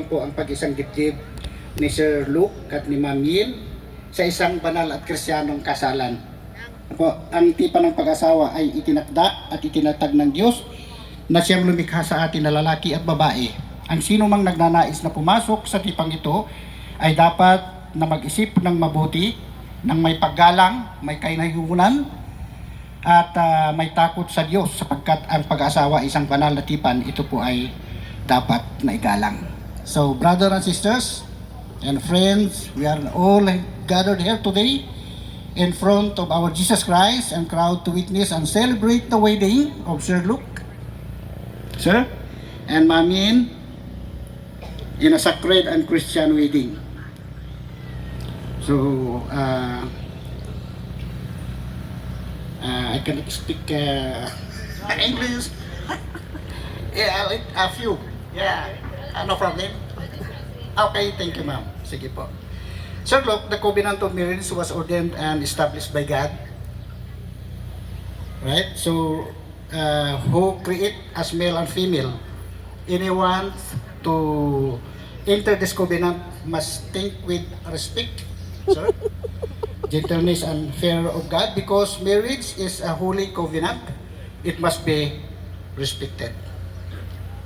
po ang pag-isang dibdib ni Sir Luke at ni Ma'am Yin sa isang banal at kristyanong kasalan. Po, ang tipan ng pag-asawa ay itinakda at itinatag ng Diyos na siyang lumikha sa atin na lalaki at babae. Ang sino mang nagnanais na pumasok sa tipang ito ay dapat na mag-isip ng mabuti, ng may paggalang, may kainahunan, at may takot sa Diyos, sapagkat ang pag-asawa isang banal na tipan, ito po ay dapat na igalang. So, brothers and sisters and friends, we are all gathered here today in front of our Jesus Christ and crowd to witness and celebrate the wedding of Sir Luke, Sir, and Ma'am Yin in a sacred and Christian wedding. So, I can speak English. Yeah, a few. Yeah, no problem. Okay, thank you, ma'am. Sige po. Sir, look, the covenant of marriage was ordained and established by God. Right? So, who create as male and female, anyone to enter this covenant must think with respect, sir, gentleness and fear of God, because marriage is a holy covenant. It must be respected.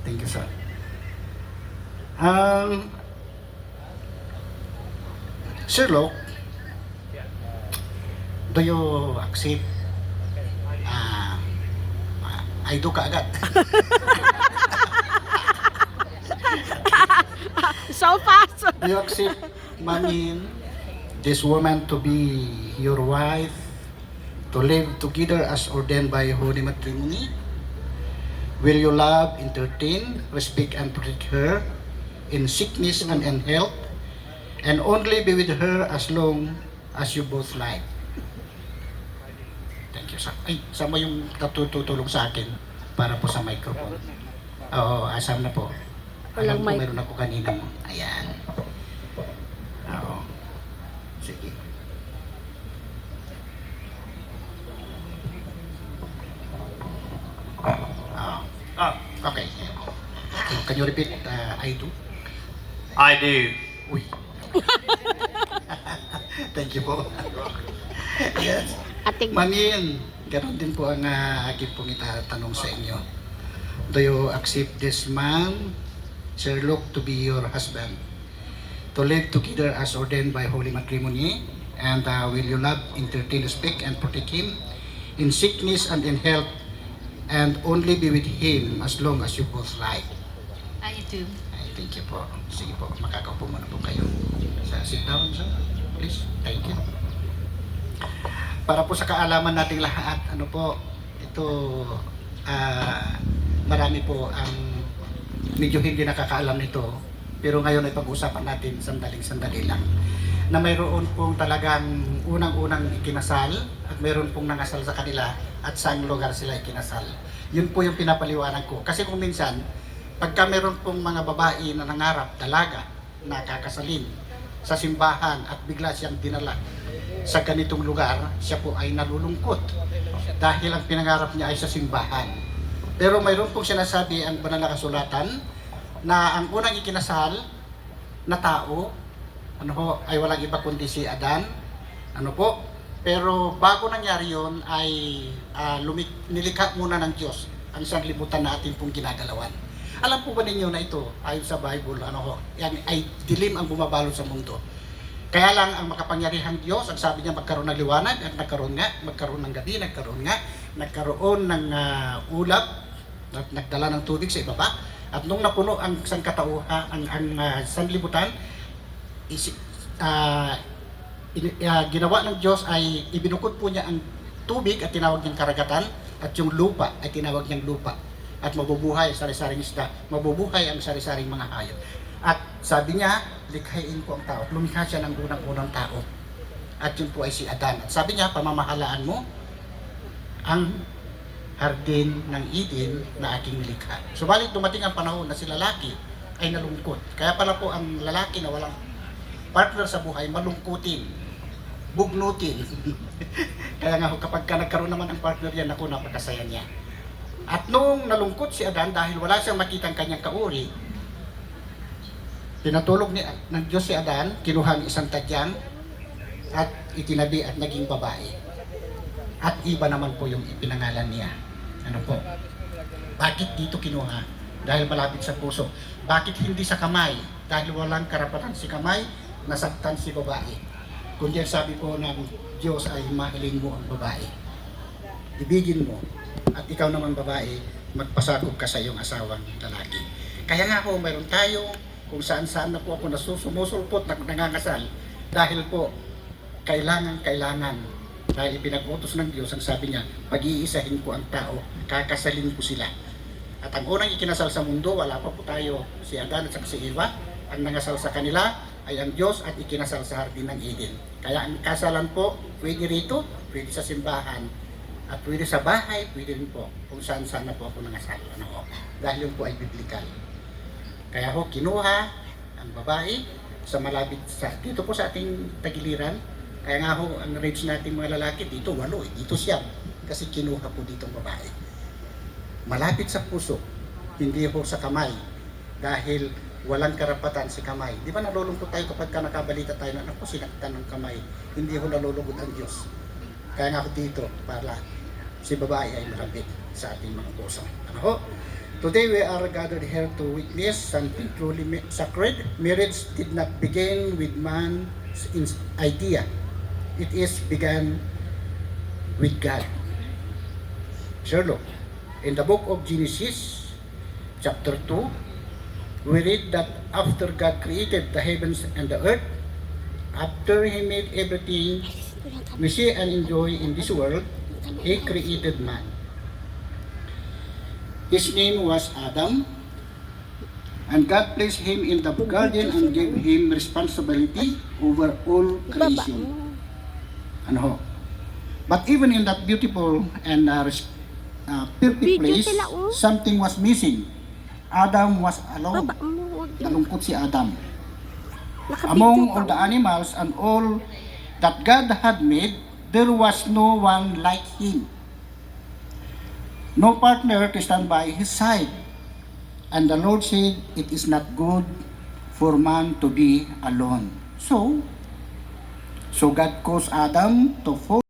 Thank you, sir. Sir Luke, do you accept? I do kaagad. So fast. Do you accept, Ma'am, this woman to be your wife, to live together as ordained by holy matrimony? Will you love, entertain, respect, and protect her in sickness and in health, and only be with her as long as you both like? Thank you, sir. Ay, sama yung tutulong sa akin para po sa microphone. Oo, asam na po. Alam Walang ko mic. meron ako kanina mo. Ayan. Oo. Sige. Okay. Can you repeat? I do? I do. Uy. Thank you po. Yes. Ating Ma'am, ganoon din po ang aking pong itatanong sa inyo. Do you accept this man, Sir Luke, to be your husband? To live together as ordained by holy matrimony? And will you love, entertain, respect, and protect him in sickness and in health, and only be with him as long as you both like? I do. Ay, thank you po. Sige po, makakaupo muna po kayo. Sit down, sir. Please. Thank you. Para po sa kaalaman nating lahat, ano po, ito, marami po ang medyo hindi nakakaalam nito. Pero ngayon ay pag-uusapan natin sandali lang. Na mayroon pong talagang unang-unang ikinasal at mayroon pong nangasal sa kanila at saang lugar sila ikinasal. Yun po yung pinapaliwanag ko. Kasi kung minsan, pagka mayroon pong mga babae na nangarap, dalaga, na kakasalin sa simbahan at bigla siyang dinala sa ganitong lugar, siya po ay nalulungkot dahil ang pinangarap niya ay sa simbahan. Pero mayroon pong sinasabi ang banal na kasulatan na ang unang ikinasal na tao, ano po, ay walang iba kundi si Adan. Ano po? Pero bago nangyari yon ay nilikha muna ng Diyos ang sanglibutan na ating pong ginagalawan. Alam po ba ninyo na ito, ayon sa Bible, yan ay dilim ang bumabalot sa mundo. Kaya lang ang makapangyarihang Diyos, ang sabi niya magkaroon ng liwanag, at nagkaroon ng gabi, nagkaroon ng ulap, at nagdala ng tubig sa ibaba. At nung napuno ang sangkatauhan, ang sanlibutan, ginawa ng Diyos ay ibinukod po niya ang tubig at tinawag niyang karagatan, at yung lupa ay tinawag niyang lupa. At mabubuhay ang sari-saring isda, mabubuhay ang sari-saring mga hayop. At sabi niya, likhain ko ang tao. Lumikha siya ng unang-unang tao. At yun po ay si Adan. At sabi niya, pamamahalaan mo ang hardin ng Eden na aking nilikha. Subalit dumating ang panahon na si lalaki ay nalungkot. Kaya pala po ang lalaki na walang partner sa buhay, malungkutin, bugnutin. Kaya nga kapag nagkaroon naman ng partner yan, ako napakasaya niya. At nung nalungkot si Adan dahil wala siyang makitang kanyang kauri, Pinatulog ng Diyos si Adan, kinuha ang isang tadyang at itinabi at naging babae. At iba naman po yung ipinangalan niya. Ano po? Bakit dito kinuha? Dahil malapit sa puso. Bakit hindi sa kamay? Dahil walang karapatan si kamay, nasaktan si babae. Kundi ang sabi po ng Diyos ay mahalin mo ang babae. Ibigin mo. At ikaw naman babae, magpasakop ka sa iyong asawang lalaki. Kaya nga po, mayroon tayo kung saan-saan na po ako nasusulpot na nangangasal. Dahil po, kailangan. Dahil ipinag-utos ng Diyos, ang sabi niya, pag-iisahin ko ang tao, kakasalin ko sila. At ang unang ikinasal sa mundo, wala pa po tayo, si Adan at si Eva. Ang nangasal sa kanila ay ang Diyos at ikinasal sa Hardin ng Eden. Kaya ang kasalan po, pwede rito, pwede sa simbahan, at pwede sa bahay, pwede rin po kung saan-saan na po ako nangasal. Ano, dahil yun po ay biblical. Kaya ho, kinuha ang babae sa malapit dito po sa ating tagiliran. Kaya nga ho, ang range natin mga lalaki, dito 8, dito 7. Kasi kinuha po dito ang babae. Malapit sa puso, hindi ho sa kamay. Dahil walang karapatan si kamay. Di ba nalulungkot tayo kapag nakabalita tayo na ako sinaktan ng kamay. Hindi ho nalulungkot ang Diyos. Kaya nga ho dito, para si babae ay malapit sa ating mga puso. Ano ho? Today we are gathered here to witness something truly sacred. Marriage did not begin with man's idea. It is began with God. Sure, look. In the book of Genesis, chapter 2, we read that after God created the heavens and the earth, after He made everything we see and enjoy in this world, He created man. His name was Adam, and God placed him in the garden and gave him responsibility over all creation. Ano ho? But even in that beautiful and perfect place, something was missing. Adam was alone. Nalungkot si Adam. Among all the animals and all that God had made, there was no one like him. No partner to stand by his side. And the Lord said, it is not good for man to be alone. So God caused Adam to fall